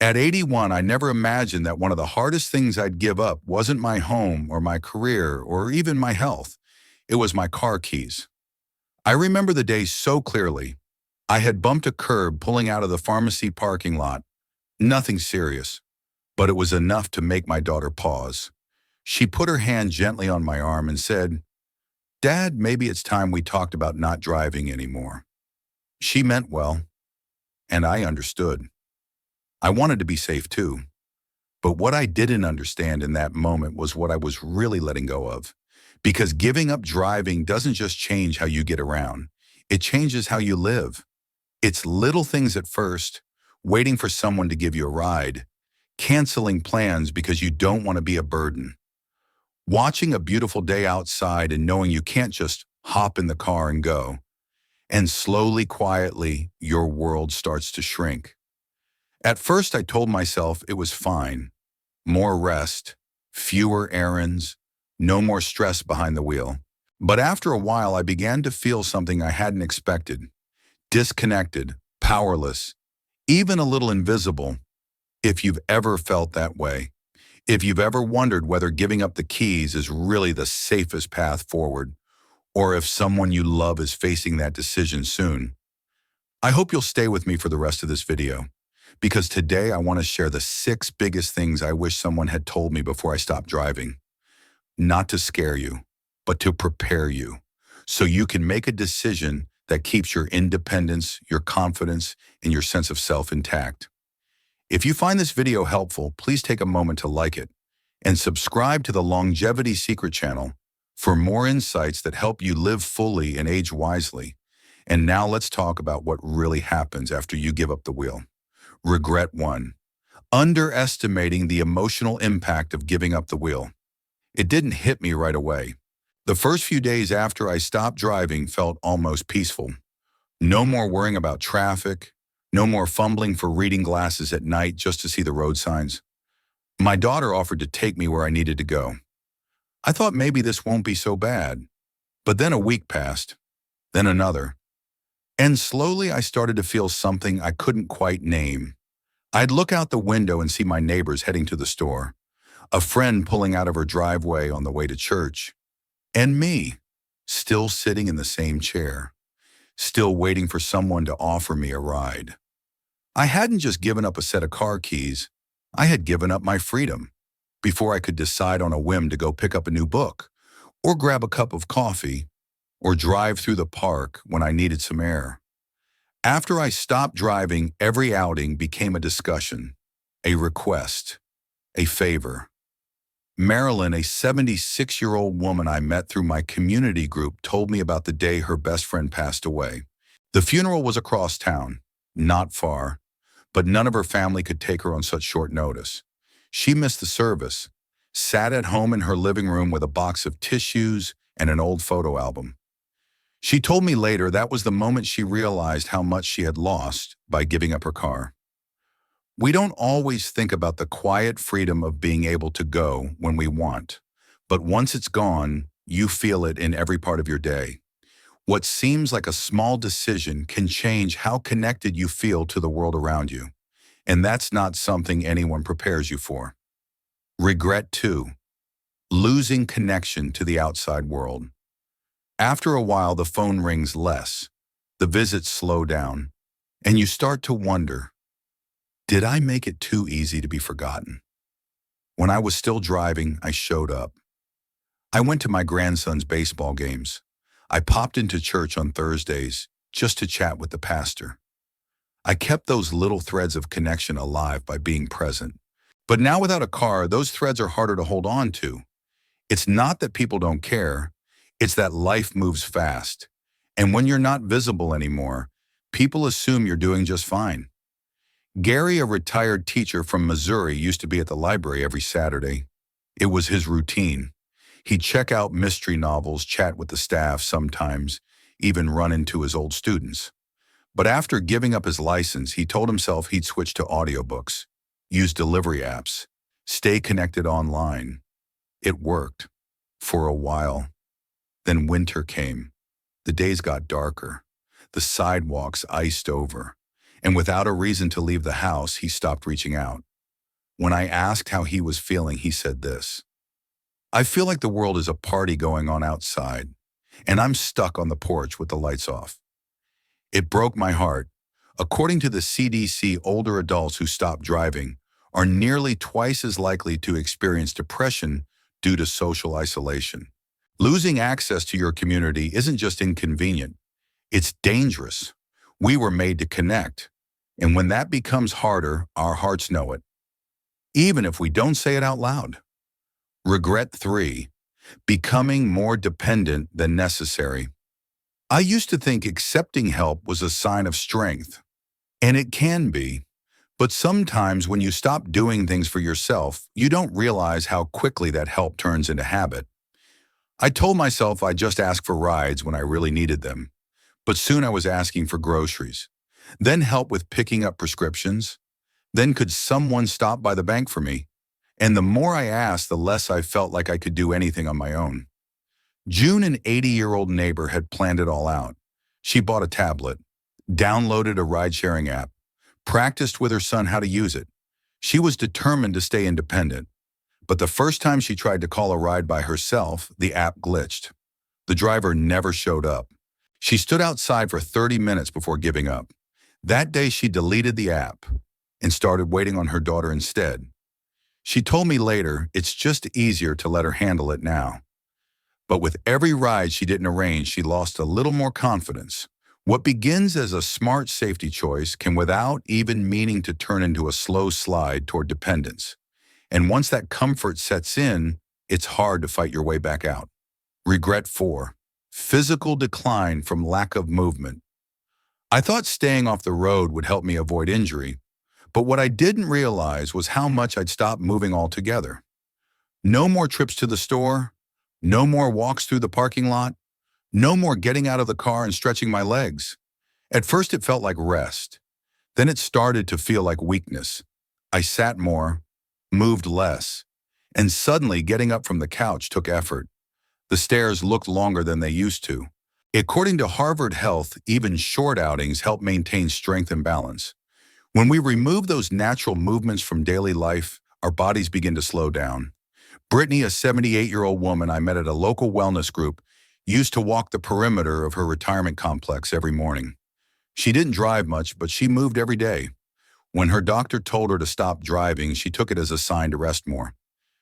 At 81, I never imagined that one of the hardest things I'd give up wasn't my home or my career or even my health. It was my car keys. I remember the day so clearly. I had bumped a curb pulling out of the pharmacy parking lot. Nothing serious, but it was enough to make my daughter pause. She put her hand gently on my arm and said, "Dad, maybe it's time we talked about not driving anymore." She meant well, and I understood. I wanted to be safe too. But what I didn't understand in that moment was what I was really letting go of. Because giving up driving doesn't just change how you get around. It changes how you live. It's little things at first, waiting for someone to give you a ride, canceling plans because you don't want to be a burden, watching a beautiful day outside and knowing you can't just hop in the car and go. And slowly, quietly, your world starts to shrink. At first, I told myself it was fine. More rest, fewer errands, no more stress behind the wheel. But after a while, I began to feel something I hadn't expected. Disconnected, powerless, even a little invisible. If you've ever felt that way, if you've ever wondered whether giving up the keys is really the safest path forward, or if someone you love is facing that decision soon, I hope you'll stay with me for the rest of this video. Because today I want to share the 6 biggest things I wish someone had told me before I stopped driving. Not to scare you, but to prepare you, so you can make a decision that keeps your independence, your confidence, and your sense of self intact. If you find this video helpful, please take a moment to like it and subscribe to the Longevity Secret channel for more insights that help you live fully and age wisely. And now let's talk about what really happens after you give up the wheel. Regret 1. Underestimating the emotional impact of giving up the wheel. It didn't hit me right away. The first few days after I stopped driving felt almost peaceful. No more worrying about traffic, no more fumbling for reading glasses at night just to see the road signs. My daughter offered to take me where I needed to go. I thought maybe this won't be so bad. But then a week passed, then another. And slowly I started to feel something I couldn't quite name. I'd look out the window and see my neighbors heading to the store, a friend pulling out of her driveway on the way to church, and me, still sitting in the same chair, still waiting for someone to offer me a ride. I hadn't just given up a set of car keys, I had given up my freedom before I could decide on a whim to go pick up a new book, or grab a cup of coffee, or drive through the park when I needed some air. After I stopped driving, every outing became a discussion, a request, a favor. Marilyn, a 76-year-old woman I met through my community group, told me about the day her best friend passed away. The funeral was across town, not far, but none of her family could take her on such short notice. She missed the service, sat at home in her living room with a box of tissues and an old photo album. She told me later that was the moment she realized how much she had lost by giving up her car. We don't always think about the quiet freedom of being able to go when we want, but once it's gone, you feel it in every part of your day. What seems like a small decision can change how connected you feel to the world around you, and that's not something anyone prepares you for. Regret 2. Losing connection to the outside world. After a while, the phone rings less, the visits slow down, and you start to wonder, did I make it too easy to be forgotten? When I was still driving, I showed up. I went to my grandson's baseball games. I popped into church on Thursdays just to chat with the pastor. I kept those little threads of connection alive by being present. But now without a car, those threads are harder to hold on to. It's not that people don't care. It's that life moves fast. And when you're not visible anymore, people assume you're doing just fine. Gary, a retired teacher from Missouri, used to be at the library every Saturday. It was his routine. He'd check out mystery novels, chat with the staff sometimes, even run into his old students. But after giving up his license, he told himself he'd switch to audiobooks, use delivery apps, stay connected online. It worked. For a while. Then winter came. The days got darker. The sidewalks iced over. And without a reason to leave the house, he stopped reaching out. When I asked how he was feeling, he said this: "I feel like the world is a party going on outside, and I'm stuck on the porch with the lights off." It broke my heart. According to the CDC, older adults who stop driving are nearly twice as likely to experience depression due to social isolation. Losing access to your community isn't just inconvenient, it's dangerous. We were made to connect, and when that becomes harder, our hearts know it, even if we don't say it out loud. Regret 3. Becoming more dependent than necessary. I used to think accepting help was a sign of strength, and it can be. But sometimes when you stop doing things for yourself, you don't realize how quickly that help turns into habit. I told myself I'd just ask for rides when I really needed them, but soon I was asking for groceries, then help with picking up prescriptions, then could someone stop by the bank for me? And the more I asked, the less I felt like I could do anything on my own. June, an 80-year-old neighbor, had planned it all out. She bought a tablet, downloaded a ride-sharing app, practiced with her son how to use it. She was determined to stay independent. But the first time she tried to call a ride by herself, the app glitched. The driver never showed up. She stood outside for 30 minutes before giving up. That day, she deleted the app and started waiting on her daughter instead. She told me later it's just easier to let her handle it now. But with every ride she didn't arrange, she lost a little more confidence. What begins as a smart safety choice can, without even meaning to, turn into a slow slide toward dependence. And once that comfort sets in, it's hard to fight your way back out. Regret 4. Physical decline from lack of movement. I thought staying off the road would help me avoid injury, but what I didn't realize was how much I'd stopped moving altogether. No more trips to the store, no more walks through the parking lot, no more getting out of the car and stretching my legs. At first it felt like rest. Then it started to feel like weakness. I sat more, moved less, and suddenly getting up from the couch took effort. The stairs looked longer than they used to. According to Harvard Health, even short outings help maintain strength and balance. When we remove those natural movements from daily life, our bodies begin to slow down. Brittany, a 78-year-old woman I met at a local wellness group, used to walk the perimeter of her retirement complex every morning. She didn't drive much, but she moved every day. When her doctor told her to stop driving, she took it as a sign to rest more.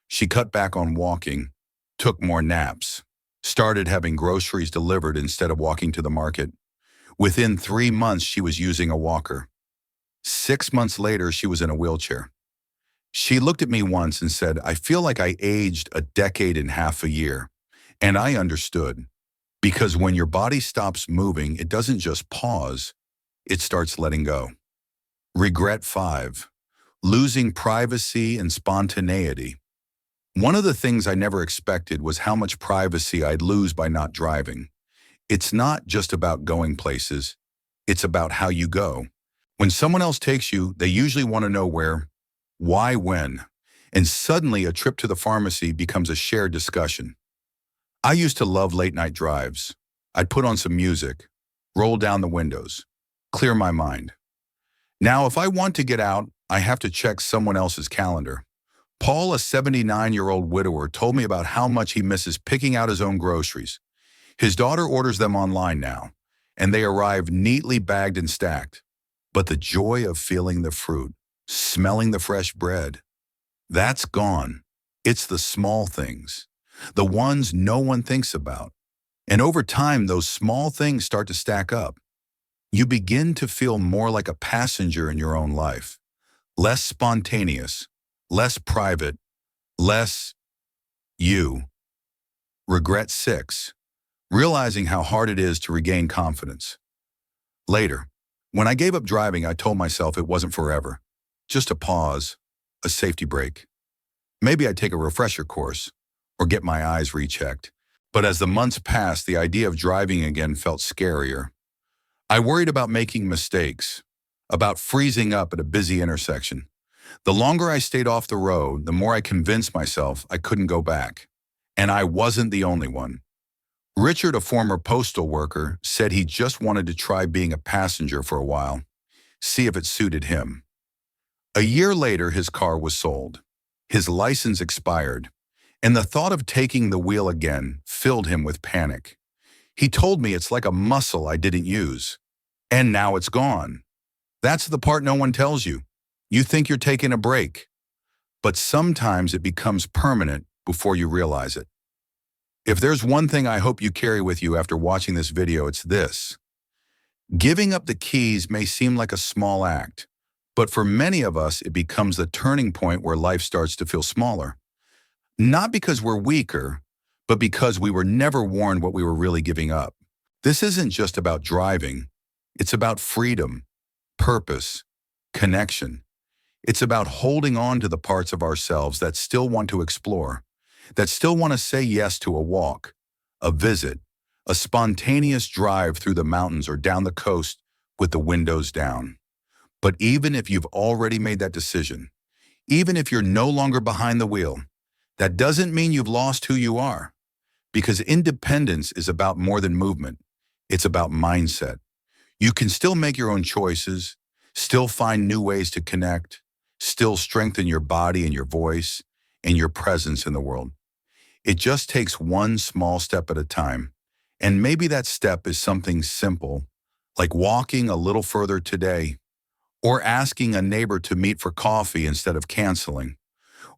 She cut back on walking, took more naps, started having groceries delivered instead of walking to the market. Within 3 months, she was using a walker. 6 months later, she was in a wheelchair. She looked at me once and said, "I feel like I aged a decade and half a year." And I understood. Because when your body stops moving, it doesn't just pause, it starts letting go. Regret 5. Losing privacy and spontaneity. One of the things I never expected was how much privacy I'd lose by not driving. It's not just about going places, it's about how you go. When someone else takes you, they usually want to know where, why, when, and suddenly a trip to the pharmacy becomes a shared discussion. I used to love late-night drives. I'd put on some music, roll down the windows, clear my mind. Now, if I want to get out, I have to check someone else's calendar. Paul, a 79-year-old widower, told me about how much he misses picking out his own groceries. His daughter orders them online now, and they arrive neatly bagged and stacked. But the joy of feeling the fruit, smelling the fresh bread, that's gone. It's the small things, the ones no one thinks about. And over time, those small things start to stack up. You begin to feel more like a passenger in your own life, less spontaneous, less private, less you. Regret 6. Realizing how hard it is to regain confidence. Later, when I gave up driving, I told myself it wasn't forever. Just a pause, a safety break. Maybe I'd take a refresher course or get my eyes rechecked. But as the months passed, the idea of driving again felt scarier. I worried about making mistakes, about freezing up at a busy intersection. The longer I stayed off the road, the more I convinced myself I couldn't go back. And I wasn't the only one. Richard, a former postal worker, said he just wanted to try being a passenger for a while. see if it suited him. A year later, his car was sold. His license expired, and the thought of taking the wheel again filled him with panic. He told me it's like a muscle I didn't use, and now it's gone. That's the part no one tells you. You think you're taking a break, but sometimes it becomes permanent before you realize it. If there's one thing I hope you carry with you after watching this video, it's this. Giving up the keys may seem like a small act, but for many of us, it becomes the turning point where life starts to feel smaller. Not because we're weaker, but because we were never warned what we were really giving up. This isn't just about driving. It's about freedom, purpose, connection. It's about holding on to the parts of ourselves that still want to explore, that still want to say yes to a walk, a visit, a spontaneous drive through the mountains or down the coast with the windows down. But even if you've already made that decision, even if you're no longer behind the wheel, that doesn't mean you've lost who you are. Because independence is about more than movement. It's about mindset. You can still make your own choices, still find new ways to connect, still strengthen your body and your voice and your presence in the world. It just takes one small step at a time. And maybe that step is something simple, like walking a little further today, or asking a neighbor to meet for coffee instead of canceling,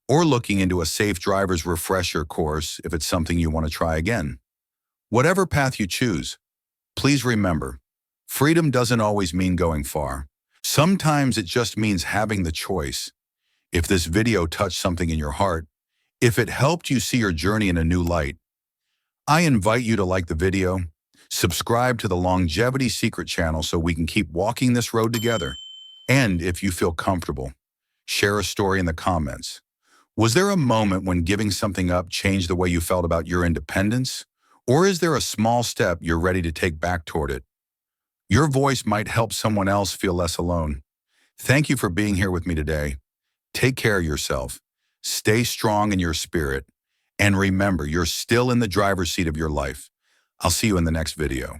or looking into a safe driver's refresher course if it's something you want to try again. Whatever path you choose, please remember, freedom doesn't always mean going far. Sometimes it just means having the choice. If this video touched something in your heart, if it helped you see your journey in a new light, I invite you to like the video, subscribe to the Longevity Secret channel so we can keep walking this road together. And if you feel comfortable, share a story in the comments. Was there a moment when giving something up changed the way you felt about your independence? Or is there a small step you're ready to take back toward it? Your voice might help someone else feel less alone. Thank you for being here with me today. Take care of yourself. Stay strong in your spirit. And remember, you're still in the driver's seat of your life. I'll see you in the next video.